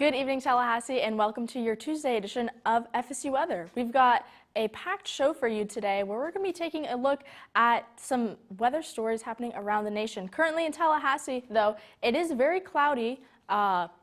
Good evening, Tallahassee, and welcome to your Tuesday edition of FSU Weather. We've got a packed show for you today where we're going to be taking a look at some weather stories happening around the nation. Currently in Tallahassee, though, it is very cloudy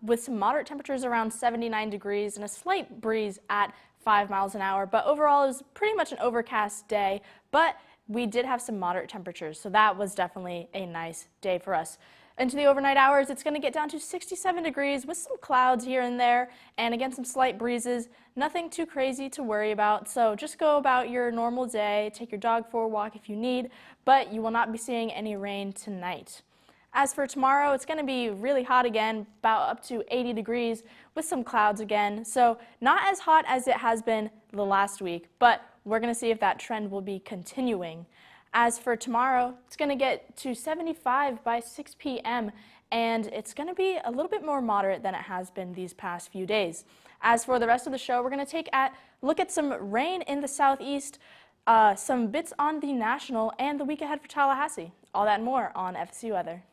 with some moderate temperatures around 79 degrees and a slight breeze at 5 miles an hour. But overall, it was pretty much an overcast day, but we did have some moderate temperatures, so that was definitely a nice day for us. Into the overnight hours, it's going to get down to 67 degrees with some clouds here and there, and again, some slight breezes. Nothing too crazy to worry about, so just go about your normal day. Take your dog for a walk if you need, but you will not be seeing any rain tonight. As for tomorrow, it's going to be really hot again, about up to 80 degrees with some clouds again. So not as hot as it has been the last week, but we're going to see if that trend will be continuing. As for tomorrow, it's going to get to 75 by 6 p.m. and it's going to be a little bit more moderate than it has been these past few days. As for the rest of the show, we're going to take a look at some rain in the southeast, some bits on the national, and the week ahead for Tallahassee. All that and more on FSU Weather.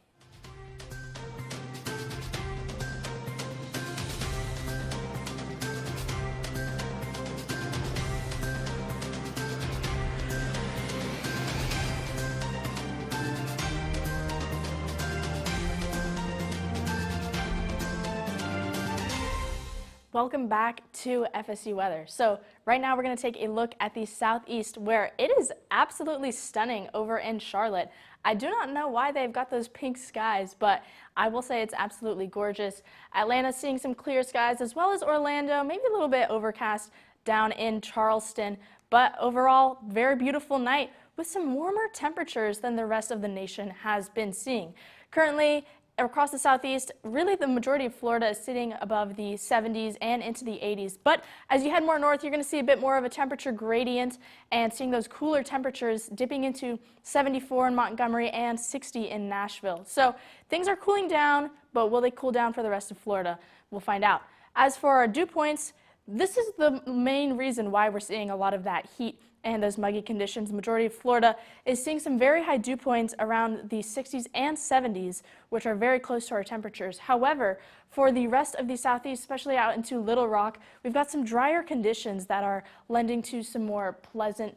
Welcome back to FSU Weather. So right now we're going to take a look at the southeast where it is absolutely stunning over in Charlotte. I do not know why they've got those pink skies, but I will say it's absolutely gorgeous. Atlanta's seeing some clear skies as well as Orlando, maybe a little bit overcast down in Charleston, but overall very beautiful night with some warmer temperatures than the rest of the nation has been seeing. Currently, across the southeast, really the majority of Florida is sitting above the 70s and into the 80s. But as you head more north, you're going to see a bit more of a temperature gradient and seeing those cooler temperatures dipping into 74 in Montgomery and 60 in Nashville. So things are cooling down, but will they cool down for the rest of Florida? We'll find out. As for our dew points, this is the main reason why we're seeing a lot of that heat and those muggy conditions. The majority of Florida is seeing some very high dew points around the 60s and 70s, which are very close to our temperatures. However, for the rest of the southeast, especially out into Little Rock, we've got some drier conditions that are lending to some more pleasant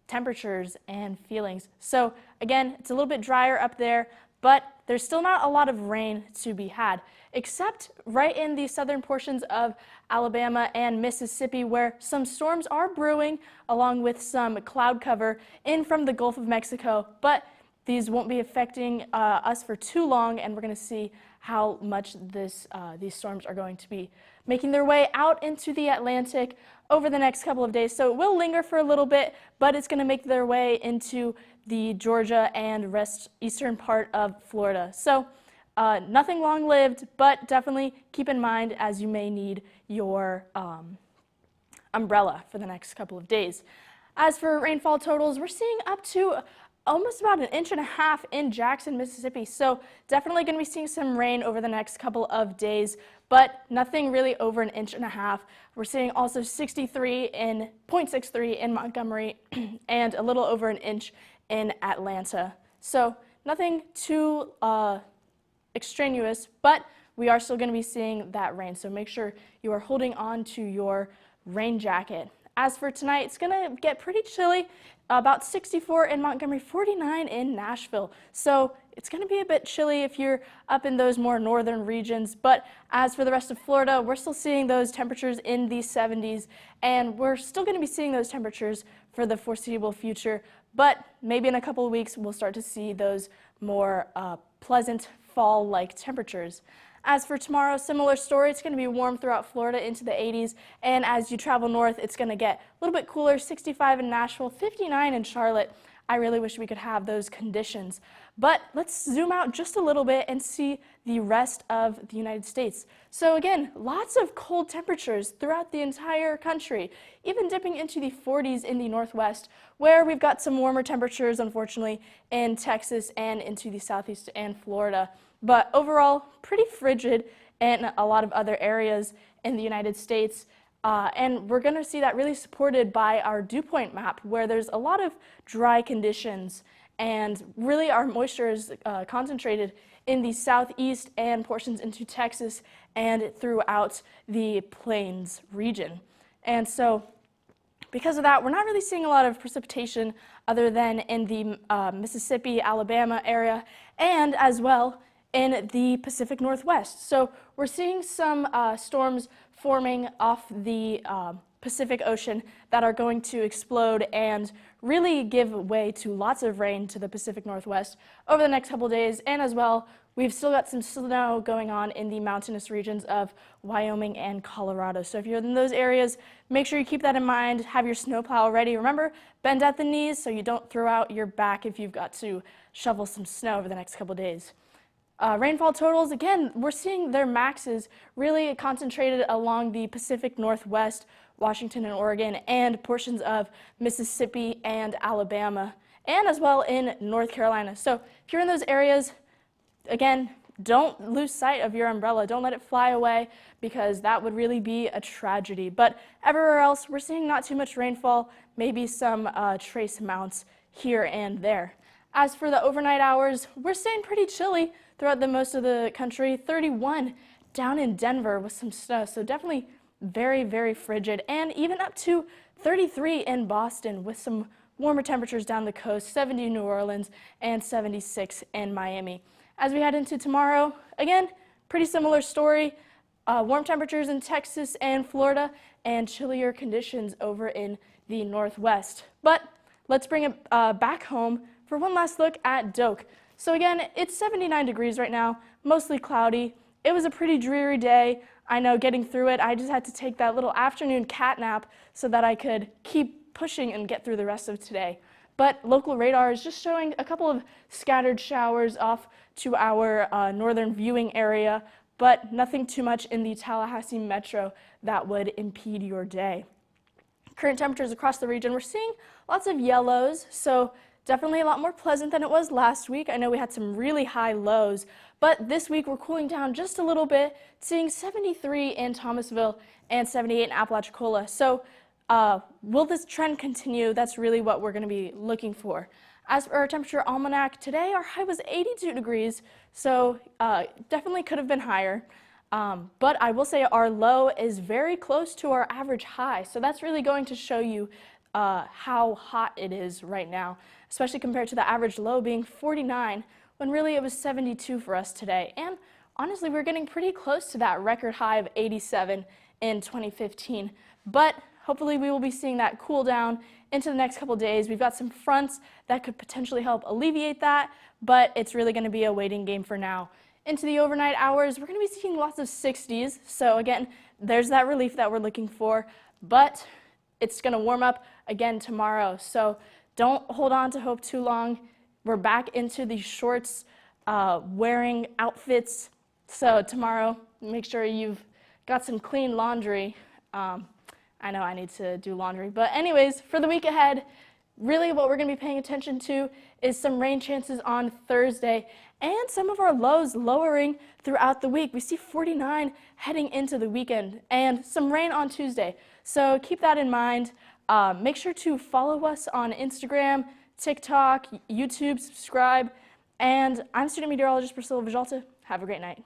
temperatures and feelings. So again, it's a little bit drier up there, but there's still not a lot of rain to be had, except right in the southern portions of Alabama and Mississippi, where some storms are brewing along with some cloud cover in from the Gulf of Mexico. But these won't be affecting us for too long, and we're going to see how much these storms are going to be making their way out into the Atlantic over the next couple of days. So it will linger for a little bit, but it's going to make their way into the Georgia and eastern part of Florida. So nothing long-lived, but definitely keep in mind as you may need your umbrella for the next couple of days. As for rainfall totals, we're seeing up to almost about 1.5 inches in Jackson, Mississippi. So definitely going to be seeing some rain over the next couple of days, but nothing really over 1.5 inches. We're seeing also 0.63 in Montgomery and a little over 1 inch in Atlanta. So nothing too extraneous, but we are still going to be seeing that rain. So make sure you are holding on to your rain jacket. As for tonight, it's going to get pretty chilly, about 64 in Montgomery, 49 in Nashville. So it's going to be a bit chilly if you're up in those more northern regions. But as for the rest of Florida, we're still seeing those temperatures in the 70s, and we're still going to be seeing those temperatures for the foreseeable future. But maybe in a couple of weeks, we'll start to see those more pleasant fall-like temperatures. As for tomorrow, similar story. It's going to be warm throughout Florida into the 80s, and as you travel north, it's going to get a little bit cooler, 65 in Nashville, 59 in Charlotte. I really wish we could have those conditions. But let's zoom out just a little bit and see the rest of the United States. So again, lots of cold temperatures throughout the entire country, even dipping into the 40s in the Northwest, where we've got some warmer temperatures, unfortunately, in Texas and into the Southeast and Florida. But overall, pretty frigid in a lot of other areas in the United States. And we're going to see that really supported by our dew point map, where there's a lot of dry conditions and really our moisture is concentrated in the southeast and portions into Texas and throughout the Plains region. And so because of that, we're not really seeing a lot of precipitation other than in the Mississippi, Alabama area, and as well in the Pacific Northwest. So we're seeing some storms forming off the Pacific Ocean that are going to explode and really give way to lots of rain to the Pacific Northwest over the next couple of days. And as well, we've still got some snow going on in the mountainous regions of Wyoming and Colorado. So if you're in those areas, make sure you keep that in mind. Have your snowplow ready. Remember, bend at the knees so you don't throw out your back if you've got to shovel some snow over the next couple of days. Rainfall totals, again, we're seeing their maxes really concentrated along the Pacific Northwest, Washington and Oregon, and portions of Mississippi and Alabama, and as well in North Carolina. So if you're in those areas, again, don't lose sight of your umbrella. Don't let it fly away, because that would really be a tragedy. But everywhere else, we're seeing not too much rainfall, maybe some trace amounts here and there. As for the overnight hours, we're staying pretty chilly throughout most of the country. 31 down in Denver with some snow, so definitely very, very frigid, and even up to 33 in Boston with some warmer temperatures down the coast, 70 in New Orleans and 76 in Miami. As we head into tomorrow, again, pretty similar story. Warm temperatures in Texas and Florida and chillier conditions over in the Northwest. But let's bring it back home for one last look at Doak. So again, it's 79 degrees right now, mostly cloudy. It was a pretty dreary day. I know, getting through it, I just had to take that little afternoon cat nap so that I could keep pushing and get through the rest of today. But local radar is just showing a couple of scattered showers off to our northern viewing area, but nothing too much in the Tallahassee metro that would impede your day. Current temperatures across the region, we're seeing lots of yellows, so definitely a lot more pleasant than it was last week. I know we had some really high lows, but this week we're cooling down just a little bit, seeing 73 in Thomasville and 78 in Apalachicola. So will this trend continue? That's really what we're going to be looking for. As for our temperature almanac, today our high was 82 degrees, so definitely could have been higher. But I will say our low is very close to our average high, so that's really going to show you how hot it is right now, especially compared to the average low being 49, when really it was 72 for us today. And honestly, we're getting pretty close to that record high of 87 in 2015. But hopefully we will be seeing that cool down into the next couple days. We've got some fronts that could potentially help alleviate that, but it's really going to be a waiting game for now. Into the overnight hours, we're going to be seeing lots of 60s. So again, there's that relief that we're looking for, but it's going to warm up again tomorrow. So don't hold on to hope too long. We're back into the shorts wearing outfits. So tomorrow, make sure you've got some clean laundry. I know I need to do laundry. But anyways, for the week ahead, really what we're going to be paying attention to is some rain chances on Thursday and some of our lows lowering throughout the week. We see 49 heading into the weekend and some rain on Tuesday. So keep that in mind. Make sure to follow us on Instagram, TikTok, YouTube, subscribe. And I'm student meteorologist Priscilla Vijalta. Have a great night.